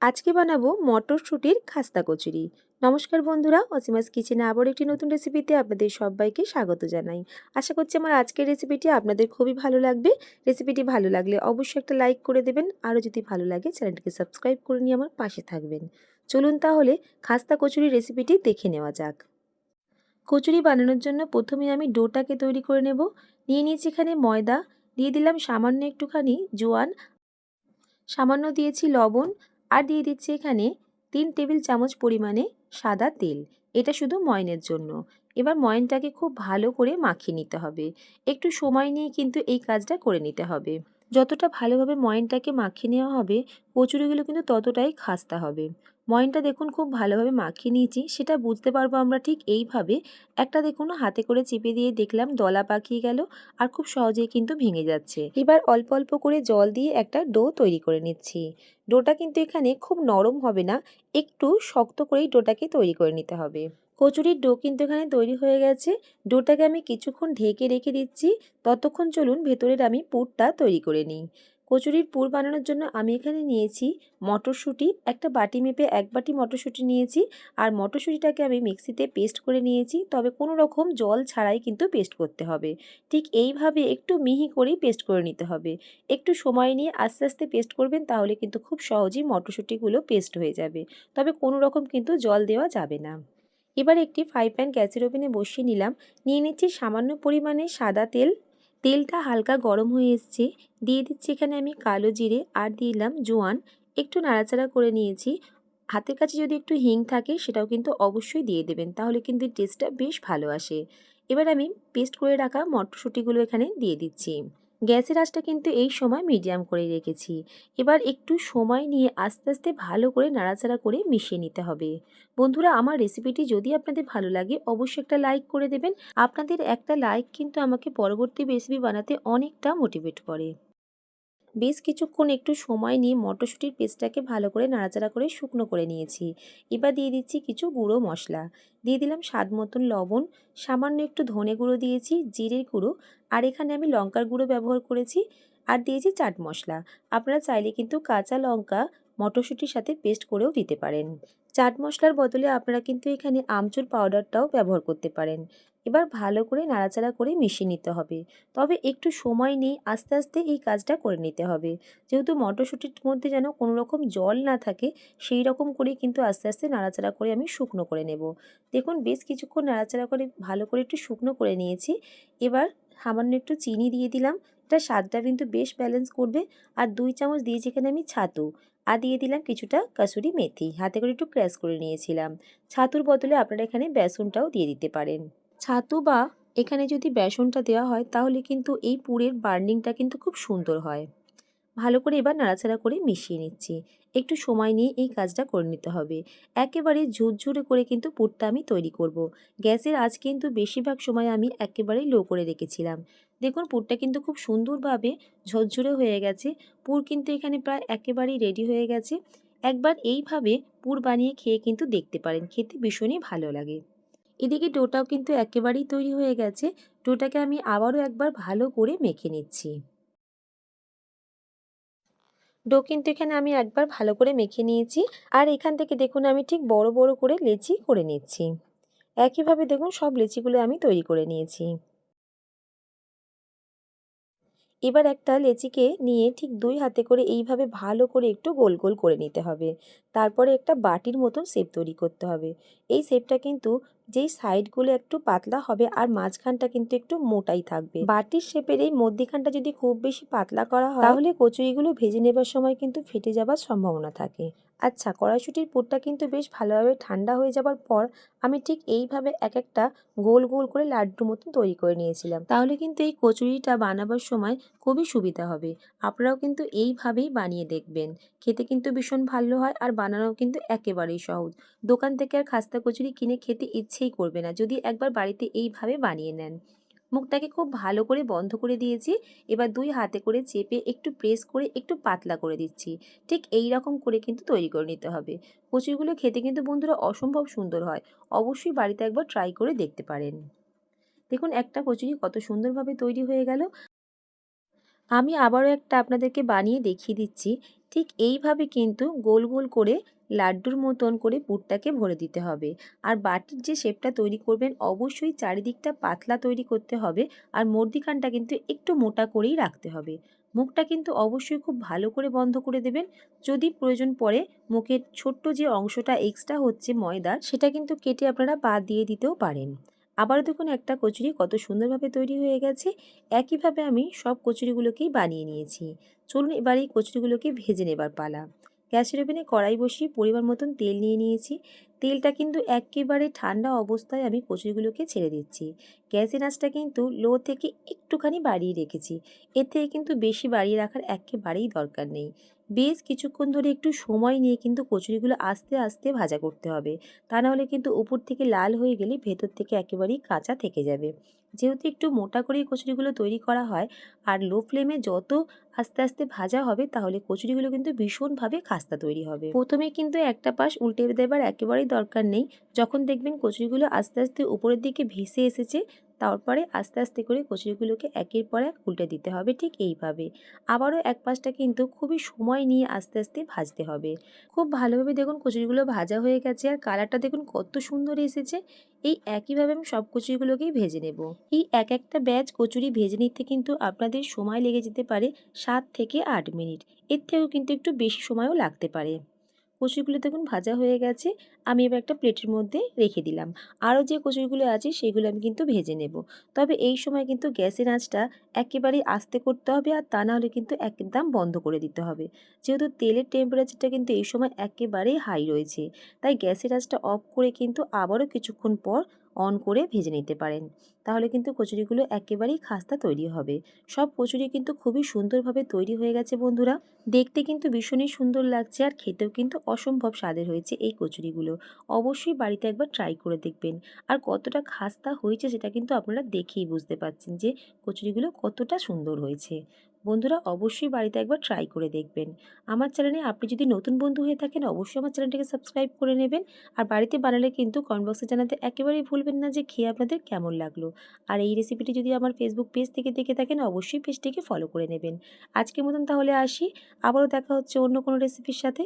আজকে বানাবো মটরশুঁটির খাস্তা কচুরি। নমস্কার বন্ধুরা, অসীমাস কিচেনে আবার একটি নতুন রেসিপিতে আপনাদের সবাইকে স্বাগত জানাই। আশা করছি আমার আজকের রেসিপিটি আপনাদের খুবই ভালো লাগবে। রেসিপিটি ভালো লাগলে অবশ্যই একটা লাইক করে দেবেন, আরও যদি ভালো লাগে চ্যানেলটিকে সাবস্ক্রাইব করে নিয়ে আমার পাশে থাকবেন। চলুন তাহলে খাস্তা কচুরি রেসিপিটি দেখে নেওয়া যাক। কচুরি বানানোর জন্য প্রথমে আমি ডোটাকে তৈরি করে নেব। নিয়ে নিয়েছি এখানে ময়দা, দিয়ে দিলাম সামান্য একটুখানি জোয়ান, সামান্য দিয়েছি লবণ, আর দিয়ে দিচ্ছি এখানে 3 টেবিল চামচ পরিমাণে সাদা তেল। এটা শুধু ময়নের জন্য। এবার ময়নটাকে খুব ভালো করে মাখিয়ে নিতে হবে। একটু সময় নিয়ে কিন্তু এই কাজটা করে নিতে হবে। যতটা ভালোভাবে ময়নটাকে মাখিয়ে নেওয়া হবে, কচুরিগুলো কিন্তু ততটাই খাস্তা হবে। ময়নটা দেখুন খুব ভালোভাবে মাখিয়ে নিয়েছি, সেটা বুঝতে পারবো আমরা ঠিক এইভাবে। একটা দেখুন হাতে করে চেপে দিয়ে দেখলাম দলা পাকিয়ে গেল, আর খুব সহজেই কিন্তু ভেঙে যাচ্ছে। এবার অল্প অল্প করে জল দিয়ে একটা ডো তৈরি করে নিচ্ছি। ডোটা কিন্তু এখানে খুব নরম হবে না, একটু শক্ত করেই ডোটাকে তৈরি করে নিতে হবে। কচুরির ডো কিন্তু এখানে তৈরি হয়ে গেছে। ডোটাকে আমি কিছুক্ষণ ঢেকে রেখে দিচ্ছি। ততক্ষণ চলুন ভেতরের আমি পুরটা তৈরি করে নিই। কচুরির পুর বানানোর জন্য আমি এখানে নিয়েছি মটরশুঁটি, একটা বাটি মেপে 1 বাটি মটরশুঁটি নিয়েছি। আর মটরশুঁটিটাকে আমি মিক্সিতে পেস্ট করে নিয়েছি, তবে কোনো রকম জল ছাড়াই কিন্তু পেস্ট করতে হবে। ঠিক এইভাবে একটু মিহি করেই পেস্ট করে নিতে হবে। একটু সময় নিয়ে আস্তে আস্তে পেস্ট করবেন, তাহলে কিন্তু খুব সহজেই মটরশুঁটিগুলো পেস্ট হয়ে যাবে। তবে কোনো রকম কিন্তু জল দেওয়া যাবে না। এবার একটি ফ্রাই প্যান গ্যাসের ওভেনে বসিয়ে নিলাম। নিয়ে নিচ্ছি সামান্য পরিমাণে সাদা তেল। তেলটা হালকা গরম হয়ে এসছে, দিয়ে দিচ্ছি এখানে আমি কালো জিরে, আর দিলাম জোয়ান। একটু নাড়াচাড়া করে নিয়েছি। হাতের কাছে যদি একটু হিং থাকে সেটাও কিন্তু অবশ্যই দিয়ে দেবেন, তাহলে কিন্তু টেস্টটা বেশ ভালো আসে। এবার আমি পেস্ট করে রাখা মটরশুঁটিগুলো এখানে দিয়ে দিচ্ছি। গ্যাসের আঁচটা কিন্তু এই সময় মিডিয়াম করে রেখেছি। এবার একটু সময় নিয়ে আস্তে আস্তে ভালো করে নাড়াচাড়া করে মিশিয়ে নিতে হবে। বন্ধুরা, আমার রেসিপিটি যদি আপনাদের ভালো লাগে অবশ্যই একটা লাইক করে দেবেন। আপনাদের একটা লাইক কিন্তু আমাকে পরবর্তী রেসিপি বানাতে অনেকটা মোটিভেট করে। বেশ কিছুক্ষণ একটু সময় নিয়ে মটরশুঁটির পেস্টটাকে ভালো করে নাড়াচাড়া করে শুকনো করে নিয়েছি। এবার দিয়ে দিচ্ছি কিছু গুঁড়ো মশলা। দিয়ে দিলাম স্বাদ মতন লবণ, সামান্য একটু ধনে গুঁড়ো দিয়েছি, জিরের গুঁড়ো, আর এখানে আমি লঙ্কার গুঁড়ো ব্যবহার করেছি, আর দিয়েছি চাট মশলা। আপনারা চাইলে কিন্তু কাঁচা লঙ্কা মটরশুঁটির সাথে পেস্ট করেও দিতে পারেন। চাট মশলার বদলে আপনারা কিন্তু এখানে আমচুর পাউডারটাও ব্যবহার করতে পারেন। এবার ভালো করে নাড়াচাড়া করে মিশিয়ে নিতে হবে। তবে একটু সময় নিয়ে আস্তে আস্তে এই কাজটা করে নিতে হবে, যেহেতু মটরশুঁটির মধ্যে যেন কোনো রকম জল না থাকে, সেই রকম করেই কিন্তু আস্তে আস্তে নাড়াচাড়া করে আমি শুকনো করে নেব। দেখুন বেশ কিছুক্ষণ নাড়াচাড়া করে ভালো করে একটু শুকনো করে নিয়েছি। এবার সামান্য একটু চিনি দিয়ে দিলাম, এটা স্বাদটা কিন্তু বেশ ব্যালেন্স করবে। আর 2 চামচ দিয়েছি এখানে আমি ছাতু, আর দিয়ে দিলাম কিছুটা কাসুরি মেথি, হাতে করে একটু ক্র্যাশ করে নিয়েছিলাম। ছাতুর বদলে আপনারা এখানে বেসনটাও দিয়ে দিতে পারেন। ছাতু বা এখানে যদি বেসনটা দেওয়া হয়, তাহলে কিন্তু এই পুরের বার্নিংটা কিন্তু খুব সুন্দর হয়। ভালো করে এবার নাড়াচাড়া করে মিশিয়ে নিচ্ছি। একটু সময় নিয়ে এই কাজটা করে নিতে হবে। একেবারে ঝুরঝুরে করে কিন্তু পুরটা আমি তৈরি করব। গ্যাসের আঁচ কিন্তু বেশিরভাগ সময় আমি একেবারেই লো করে রেখেছিলাম। দেখুন পুরটা কিন্তু খুব সুন্দরভাবে ঝরঝরে হয়ে গেছে। পুর কিন্তু এখানে প্রায় একেবারেই রেডি হয়ে গেছে। একবার এইভাবে পুর বানিয়ে খেয়ে কিন্তু দেখতে পারেন, খেতে ভীষণই ভালো লাগে। এদিকে ডোটাও কিন্তু একেবারেই তৈরি হয়ে গেছে। ডোটাকে আমি আবারও একবার ভালো করে মেখে নিচ্ছি। ডো কিন্তু এখানে আমি একবার ভালো করে মেখে নিয়েছি। আর এখান থেকে দেখুন আমি ঠিক বড় বড় করে লেচি করে নিচ্ছি। একইভাবে দেখুন সব লেচিগুলো আমি তৈরি করে নিয়েছি। এবার একটা লেচিকে নিয়ে ঠিক 2 হাতে করে এইভাবে ভালো করে একটু গোল গোল করে নিতে হবে। তারপরে একটা বাটির মতন শেপ তৈরি করতে হবে। এই শেপটা কিন্তু যেই সাইডগুলো একটু পাতলা হবে আর মাঝখানটা কিন্তু একটু মোটাই থাকবে। বাটির শেপের এই মধ্যিখানটা যদি খুব বেশি পাতলা করা হয়, তাহলে কচুরিগুলো ভেজে নেবার সময় কিন্তু ফেটে যাবার সম্ভাবনা থাকে। আচ্ছা, কড়াইশুঁটির পুরটা কিন্তু বেশ ভালোভাবে ঠান্ডা হয়ে যাবার পর আমি ঠিক এইভাবে এক একটা গোল গোল করে লাড্ডুর মতন তৈরি করে নিয়েছিলাম। তাহলে কিন্তু এই কচুরিটা বানাবার সময় খুবই সুবিধা হবে। আপনারাও কিন্তু এইভাবেই বানিয়ে দেখবেন। খেতে কিন্তু ভীষণ ভালো হয়, আর বানানো কিন্তু একেবারেই সহজ। দোকান থেকে আর খাস্তা কচুরি কিনে খেতে ইচ্ছেই করবে না, যদি একবার বাড়িতে এইভাবে বানিয়ে নেন। মুখটাকে খুব ভালো করে বন্ধ করে দিয়েছি। এবার 2 হাতে করে চেপে একটু প্রেস করে একটু পাতলা করে দিচ্ছি। ঠিক এই রকম করে কিন্তু তৈরি করে নিতে হবে। কচুরিগুলো খেতে কিন্তু বন্ধুরা অসম্ভব সুন্দর হয়। অবশ্যই বাড়িতে একবার ট্রাই করে দেখতে পারেন। দেখুন একটা কচুরি কত সুন্দরভাবে তৈরি হয়ে গেল। আমি আবারও একটা আপনাদেরকে বানিয়ে দেখিয়ে দিচ্ছি। ঠিক এইভাবে কিন্তু গোল গোল করে লাড্ডুর মতন করে পুরটাকে ভরে দিতে হবে। আর বাটির যে শেপটা তৈরি করবেন অবশ্যই চারিদিকটা পাতলা তৈরি করতে হবে, আর মধ্যিখানটা কিন্তু একটু মোটা করেই রাখতে হবে। মুখটা কিন্তু অবশ্যই খুব ভালো করে বন্ধ করে দেবেন। যদি প্রয়োজন পড়ে মুখের ছোট্ট যে অংশটা এক্সট্রা হচ্ছে ময়দার, সেটা কিন্তু কেটে আপনারা বাদ দিয়ে দিতেও পারেন। আবারও দেখুন একটা কচুরি কত সুন্দরভাবে তৈরি হয়ে গেছে। একইভাবে আমি সব কচুরিগুলোকেই বানিয়ে নিয়েছি। চলুন এবার এই কচুরিগুলোকে ভেজে নেবার পালা। গ্যাসের ওভেনে কড়াই বসিয়ে পরিমাণ মতন তেল নিয়ে নিয়েছি। তেলটা কিন্তু একেবারে ঠান্ডা অবস্থায় আমি কচুরিগুলোকে ছেড়ে দিচ্ছি। গ্যাসের আঁচটা কিন্তু লো থেকে একটুখানি বাড়িয়ে রেখেছি। এর থেকে কিন্তু বেশি বাড়িয়ে রাখার একেবারেই দরকার নেই। বেশ কিছুক্ষণ ধরে একটু সময় নিয়ে কিন্তু কচুরিগুলো আস্তে আস্তে ভাজা করতে হবে। তা নাহলে কিন্তু উপর থেকে লাল হয়ে গেলে ভেতর থেকে একেবারেই কাঁচা থেকে যাবে। যেহেতু একটু মোটা করে কচুরিগুলো তৈরি করা হয়, আর লো ফ্লেমে যত আস্তে আস্তে ভাজা হবে তাহলে কচুরিগুলো কিন্তু ভীষণভাবে খাস্তা তৈরি হবে। প্রথমে কিন্তু একটা পাশ উল্টে দেবার একেবারেই দরকার নেই। যখন দেখবেন কচুরিগুলো আস্তে আস্তে উপরের দিকে ভেসে এসেছে, তারপরে আস্তে আস্তে করে কচুরিগুলোকে একের পর এক উল্টে দিতে হবে ঠিক এইভাবে। আবারও এক পাশটা কিন্তু খুবই সময় নিয়ে আস্তে আস্তে ভাজতে হবে। খুব ভালোভাবে দেখুন কচুরিগুলো ভাজা হয়ে গেছে, আর কালারটা দেখুন কত সুন্দর এসেছে। এই একইভাবে আমি সব কচুরিগুলোকেই ভেজে নেব। এই এক একটা ব্যাচ কচুরি ভেজে নিতে কিন্তু আপনাদের সময় লেগে যেতে পারে 7 থেকে 8 মিনিট। এর থেকেও কিন্তু একটু বেশি সময়ও লাগতে পারে। কচুরিগুলো দেখুন ভাজা হয়ে গেছে। আমি এবার একটা প্লেটের মধ্যে রেখে দিলাম। আরও যে কচুরিগুলো আছে সেগুলো আমি কিন্তু ভেজে নেব। তবে এই সময় কিন্তু গ্যাসের আঁচটা একেবারেই আস্তে করতে হবে, আর তা না হলে কিন্তু একদম বন্ধ করে দিতে হবে। যেহেতু তেলের টেম্পারেচারটা কিন্তু এই সময় একেবারেই হাই রয়েছে, তাই গ্যাসের আঁচটা অফ করে কিন্তু আবারও কিছুক্ষণ পর অন করে ভেজে নিতে পারেন। তাহলে কিন্তু কচুরিগুলো একেবারেই খাস্তা তৈরি হবে। সব কচুরি কিন্তু খুবই সুন্দরভাবে তৈরি হয়ে গেছে বন্ধুরা। দেখতে কিন্তু ভীষণই সুন্দর লাগছে, আর খেতেও কিন্তু অসম্ভব স্বাদের হয়েছে এই কচুরিগুলো। অবশ্যই বাড়িতে একবার ট্রাই করে দেখবেন। আর কতটা খাস্তা হয়েছে সেটা কিন্তু আপনারা দেখেই বুঝতে পারছেন যে কচুরিগুলো কতটা সুন্দর হয়েছে। বন্ধুরা অবশ্যই বাড়িতে একবার ট্রাই করে দেখবেন। আমার চ্যানেলে আপনি যদি নতুন বন্ধু হয়ে থাকেন অবশ্যই আমার চ্যানেলটাকে সাবস্ক্রাইব করে নেবেন। আর বাড়িতে বানালে কিন্তু কমেন্ট বক্সে জানাতে একেবারেই ভুলবেন না যে খেয়ে আপনাদের কেমন লাগলো। আর এই রেসিপিটি যদি আমার ফেসবুক পেজ থেকে দেখে থাকেন অবশ্যই পেজটিকে ফলো করে নেবেন। আজকের মতন তাহলে আসি। আবারও দেখা হচ্ছে অন্য কোনো রেসিপির সাথে।